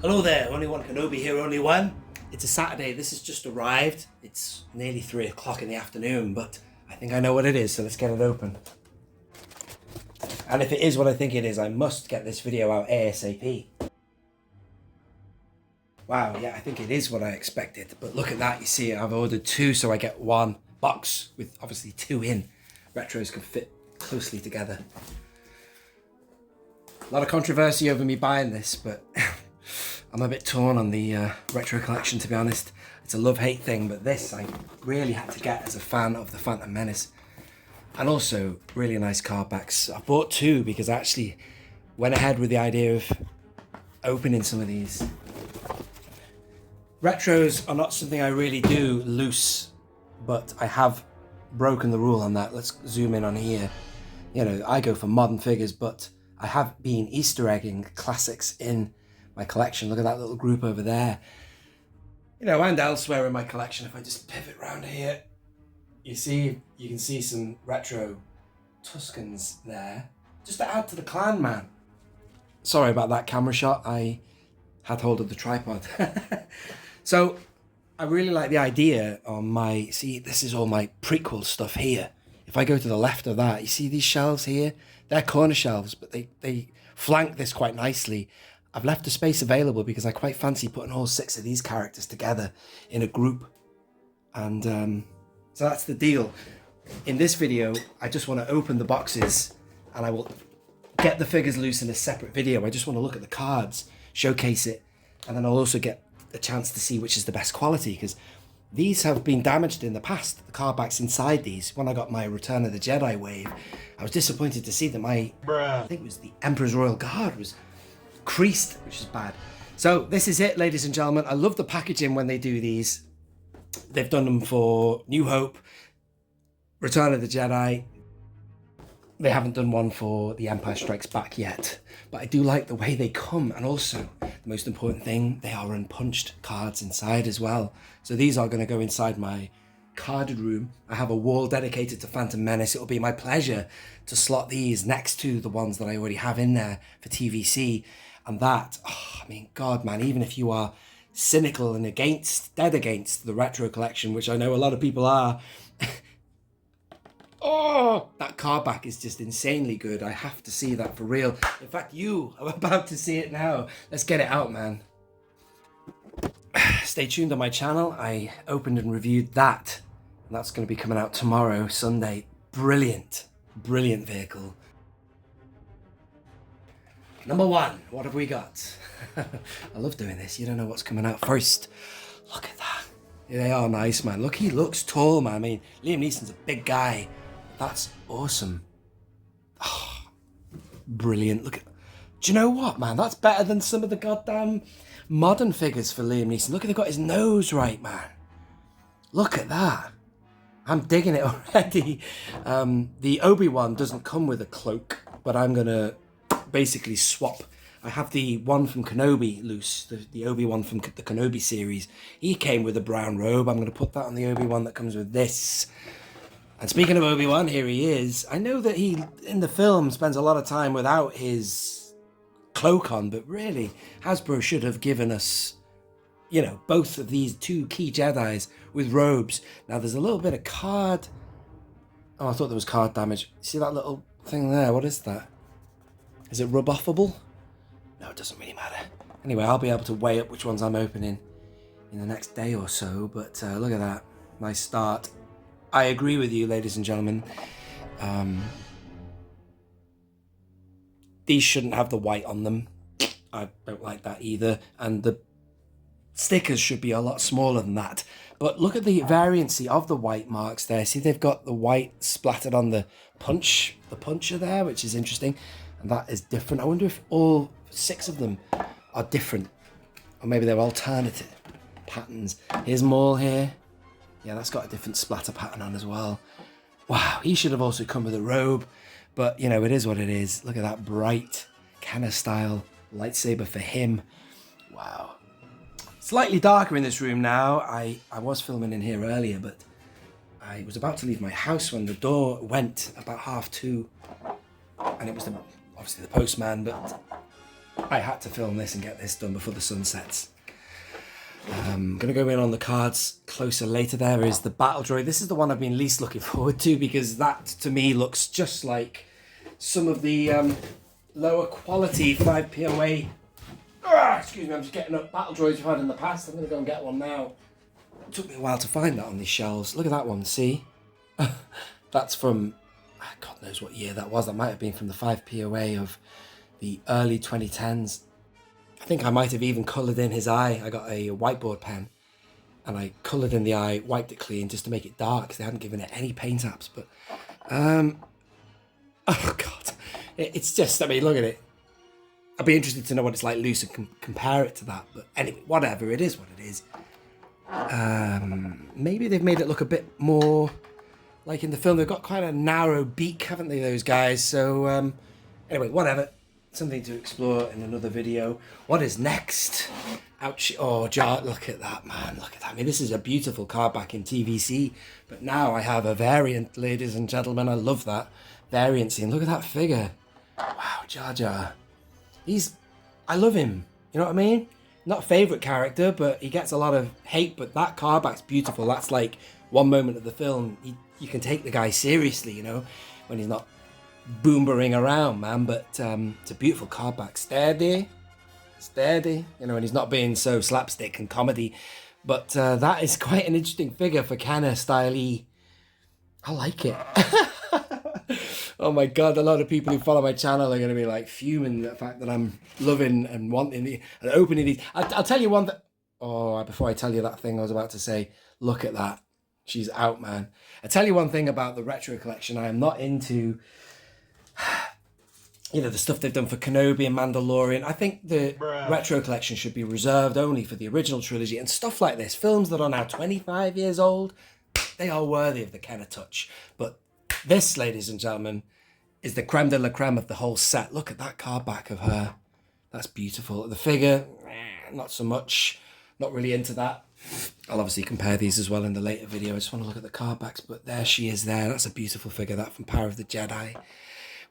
Hello there, Only One Kenobi here, Only One. It's a Saturday, this has just arrived. It's nearly 3 o'clock in the afternoon, but I think I know what it is, so let's get it open. And if it is what I think it is, I must get this video out ASAP. Wow, yeah, I think it is what I expected, but look at that, you see, I've ordered 2, so I get 1 box with obviously 2 in. Retros can fit closely together. A lot of controversy over me buying this, but I'm a bit torn on the retro collection, to be honest. It's a love-hate thing, but this I really had to get as a fan of the Phantom Menace. And also, really nice card backs. I bought 2 because I actually went ahead with the idea of opening some of these. Retros are not something I really do loose, but I have broken the rule on that. Let's zoom in on here. You know, I go for modern figures, but I have been Easter egging classics in my collection. Look at that little group over there. You know, and elsewhere in my collection, if I just pivot around here, you can see some retro Tuscans there, just to add to the clan, man. Sorry about that camera shot, I had hold of the tripod. So, I really like the idea on my, see, this is all my prequel stuff here. If I go to the left of that, you see these shelves here? They're corner shelves, but they flank this quite nicely. I've left the space available because I quite fancy putting all 6 of these characters together in a group. And so that's the deal. In this video, I just want to open the boxes and I will get the figures loose in a separate video. I just want to look at the cards, showcase it, and then I'll also get a chance to see which is the best quality, because these have been damaged in the past, the card backs inside these. When I got my Return of the Jedi wave, I was disappointed to see that my, I think it was the Emperor's Royal Guard, was creased, which is bad. So this is it, ladies and gentlemen. I love the packaging when they do these. They've done them for New Hope, Return of the Jedi. They haven't done one for The Empire Strikes Back yet, but I do like the way they come, and also the most important thing, they are unpunched cards inside as well. So these are going to go inside my carded room. I have a wall dedicated to Phantom Menace. It'll be my pleasure to slot these next to the ones that I already have in there for TVC. And that, oh, I mean, God, man, even if you are cynical and dead against the retro collection, which I know a lot of people are, oh, that card back is just insanely good. I have to see that for real. In fact, you are about to see it now. Let's get it out, man. Stay tuned on my channel. I opened and reviewed that. And that's going to be coming out tomorrow, Sunday. Brilliant, brilliant vehicle. Number 1, what have we got? I love doing this. You don't know what's coming out first. Look at that. They are nice, man. Look, he looks tall, man. I mean, Liam Neeson's a big guy. That's awesome. Oh, brilliant. Look at, do you know what, man? That's better than some of the goddamn modern figures for Liam Neeson. Look, they've got his nose right, man. Look at that. I'm digging it already. The Obi-Wan doesn't come with a cloak, but I'm going to basically swap. I have the one from Kenobi loose, the Obi-Wan from the Kenobi series. He came with a brown robe. I'm going to put that on the Obi-Wan that comes with this. And speaking of Obi-Wan, here he is. I know that he, in the film, spends a lot of time without his cloak on, but really, Hasbro should have given us, you know, both of these 2 key Jedis with robes. Now, there's a little bit of card... Oh, I thought there was card damage. See that little thing there? What is that? Is it rub-offable? No, it doesn't really matter. Anyway, I'll be able to weigh up which ones I'm opening in the next day or so, but look at that. Nice start. I agree with you, ladies and gentlemen. These shouldn't have the white on them. I don't like that either. And the stickers should be a lot smaller than that. But look at the variancy of the white marks there. See, they've got the white splattered on the puncher there, which is interesting. And that is different. I wonder if all 6 of them are different. Or maybe they're alternative patterns. Here's Maul here. Yeah, that's got a different splatter pattern on as well. Wow, he should have also come with a robe. But, you know, it is what it is. Look at that bright Kenner style lightsaber for him. Wow. Slightly darker in this room now. I was filming in here earlier, but I was about to leave my house when the door went about 2:30. And it was obviously the postman, but I had to film this and get this done before the sun sets. I'm going to go in on the cards closer later. There is the battle droid. This is the one I've been least looking forward to because that, to me, looks just like some of the lower quality 5POA. Excuse me, I'm just getting up battle droids we've had in the past. I'm going to go and get one now. It took me a while to find that on these shelves. Look at that one, see? That's from, God knows what year that was. That might have been from the 5POA of the early 2010s. I think I might have even coloured in his eye. I got a whiteboard pen and I coloured in the eye, wiped it clean just to make it dark because they hadn't given it any paint apps. But, oh God, it's just, I mean, look at it. I'd be interested to know what it's like loose and compare it to that. But anyway, whatever, it is what it is. Maybe they've made it look a bit more like in the film. They've got quite a narrow beak, haven't they, those guys? So, anyway, whatever. Something to explore in another video. What is next? Ouch. Oh, Jar, look at that, man. Look at that. I mean, this is a beautiful card back in TVC, but now I have a variant, ladies and gentlemen. I love that variant scene. Look at that figure. Wow, Jar Jar. I love him. You know what I mean? Not a favourite character, but he gets a lot of hate, but that card back's beautiful. That's like one moment of the film. You can take the guy seriously, you know, when he's not boomering around, man. But it's a beautiful card back. Steady, you know, and he's not being so slapstick and comedy. But that is quite an interesting figure for Kenner style-y. I like it. Oh my God, a lot of people who follow my channel are going to be like fuming at the fact that I'm loving and wanting and opening these. I'll tell you one that, before I tell you that thing I was about to say, look at that. She's out, man. I'll tell you one thing about the retro collection. I am not into, you know, the stuff they've done for Kenobi and Mandalorian. I think the retro collection should be reserved only for the original trilogy and stuff like this. Films that are now 25 years old, they are worthy of the Kenner touch. But this, ladies and gentlemen, is the creme de la creme of the whole set. Look at that card back of her. That's beautiful. The figure, not so much. Not really into that. I'll obviously compare these as well in the later video. I just want to look at the card backs, but there she is there. That's a beautiful figure, that from Power of the Jedi,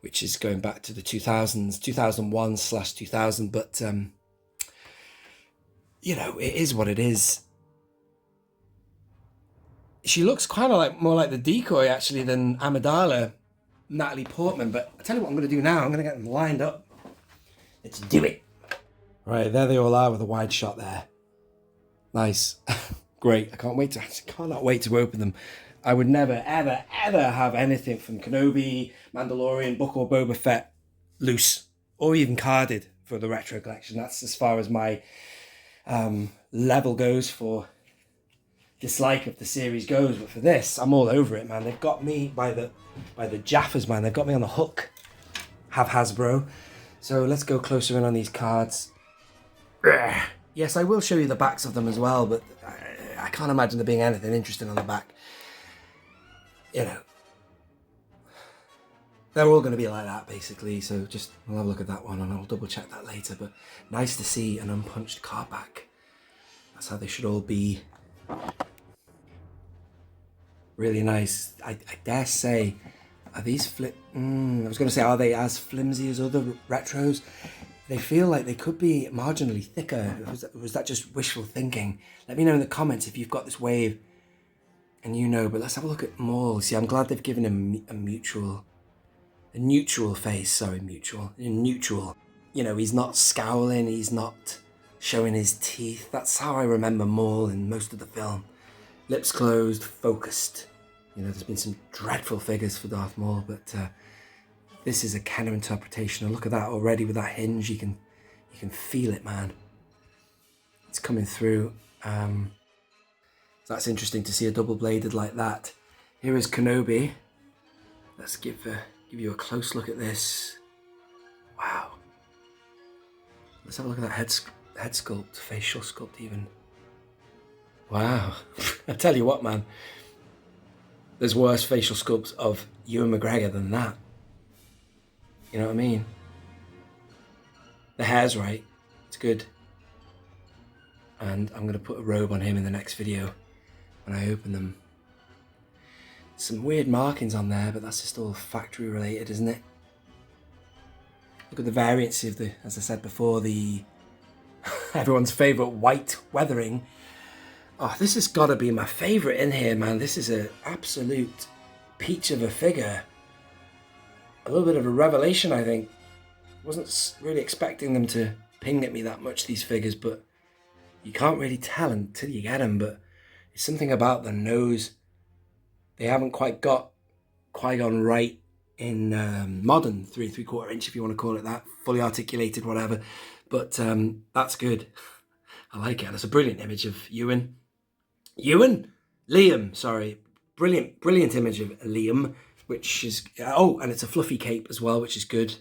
which is going back to the 2000s, 2001/2000. But, you know, it is what it is. She looks kind of like more like the decoy, actually, than Amidala, Natalie Portman. But I'll tell you what I'm going to do now. I'm going to get them lined up. Let's do it. Right, there they all are with a wide shot there. Nice. Great. I cannot wait to open them. I would never, ever, ever have anything from Kenobi, Mandalorian, Book or Boba Fett loose or even carded for the retro collection. That's as far as my level goes for dislike of the series goes. But for this, I'm all over it, man. They've got me by the Jaffas, man. They've got me on the hook. Have Hasbro. So let's go closer in on these cards. Yes, I will show you the backs of them as well, but I can't imagine there being anything interesting on the back. You know, they're all going to be like that, basically. So just, we'll have a look at that one and I'll double check that later. But nice to see an unpunched card back. That's how they should all be. Really nice. I dare say, are these I was going to say, are they as flimsy as other retros? They feel like they could be marginally thicker. Was that just wishful thinking? Let me know in the comments if you've got this wave and you know. But let's have a look at Maul. See, I'm glad they've given him a neutral face. Sorry, neutral. You know, he's not scowling. He's not showing his teeth. That's how I remember Maul in most of the film. Lips closed, focused. You know, there's been some dreadful figures for Darth Maul, but this is a Kenner interpretation. And look at that already with that hinge. You can feel it, man. It's coming through. So that's interesting to see a double-bladed like that. Here is Kenobi. Let's give you a close look at this. Wow. Let's have a look at that head sculpt, facial sculpt even. Wow. I tell you what, man. There's worse facial sculpts of Ewan McGregor than that. You know what I mean? The hair's right. It's good. And I'm going to put a robe on him in the next video when I open them. Some weird markings on there, but that's just all factory related, isn't it? Look at the variancy of the, as I said before, the everyone's favourite white weathering. Oh, this has got to be my favourite in here, man. This is an absolute peach of a figure. A little bit of a revelation, I think. Wasn't really expecting them to ping at me that much, these figures, but you can't really tell until you get them. But it's something about the nose. They haven't quite got Qui-Gon right in modern 3 3/4 inch, if you want to call it that, fully articulated, whatever. But that's good. I like it. It's a brilliant image of Liam, sorry. Brilliant image of Liam, which is, oh, and it's a fluffy cape as well, which is good.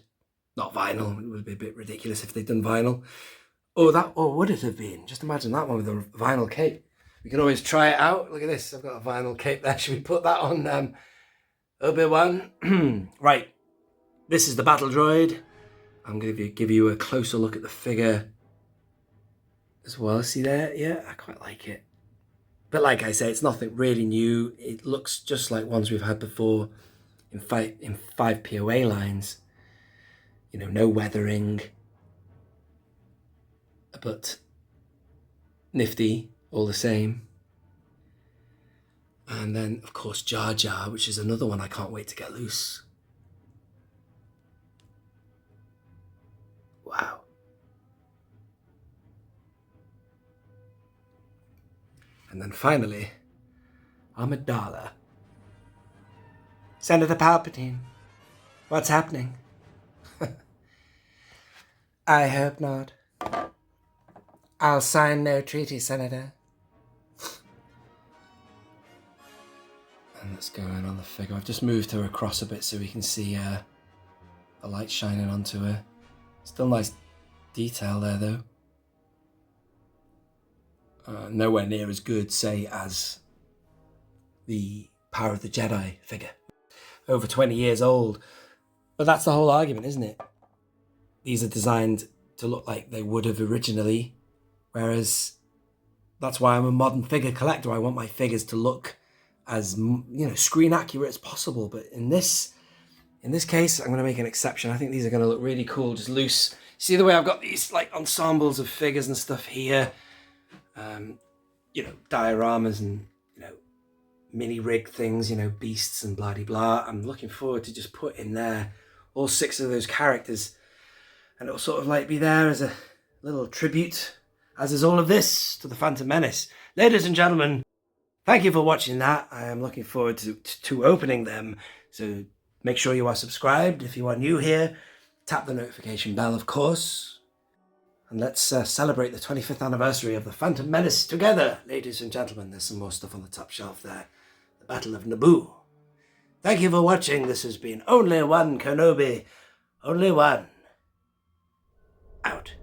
Not vinyl. It would be a bit ridiculous if they'd done vinyl. Oh, would it have been? Just imagine that one with a vinyl cape. We can always try it out. Look at this. I've got a vinyl cape there. Should we put that on Obi-Wan? Right. This is the battle droid. I'm going to give you a closer look at the figure as well. See there? Yeah, I quite like it. But like I say, it's nothing really new. It looks just like ones we've had before in 5 POA lines. You know, no weathering. But nifty all the same. And then, of course, Jar Jar, which is another one I can't wait to get loose. Wow. And then finally, Amidala. Senator Palpatine, what's happening? I hope not. I'll sign no treaty, Senator. And let's go in on the figure. I've just moved her across a bit so we can see the light shining onto her. Still nice detail there, though. Nowhere near as good, say, as the Power of the Jedi figure. Over 20 years old. But that's the whole argument, isn't it? These are designed to look like they would have originally, whereas that's why I'm a modern figure collector. I want my figures to look as, you know, screen accurate as possible. But in this case, I'm going to make an exception. I think these are going to look really cool, just loose. See the way I've got these like ensembles of figures and stuff here. You know, dioramas and, you know, mini rig things, you know, beasts and blah de blah. I'm looking forward to just put in there all 6 of those characters, and it'll sort of like be there as a little tribute, as is all of this, to the Phantom Menace. Ladies and gentlemen, thank you for watching that. I am looking forward to opening them. So make sure you are subscribed. If you are new here, tap the notification bell, of course. And let's celebrate the 25th anniversary of the Phantom Menace together, ladies and gentlemen. There's some more stuff on the top shelf there. The Battle of Naboo. Thank you for watching. This has been Only One Kenobi. Only One. Out.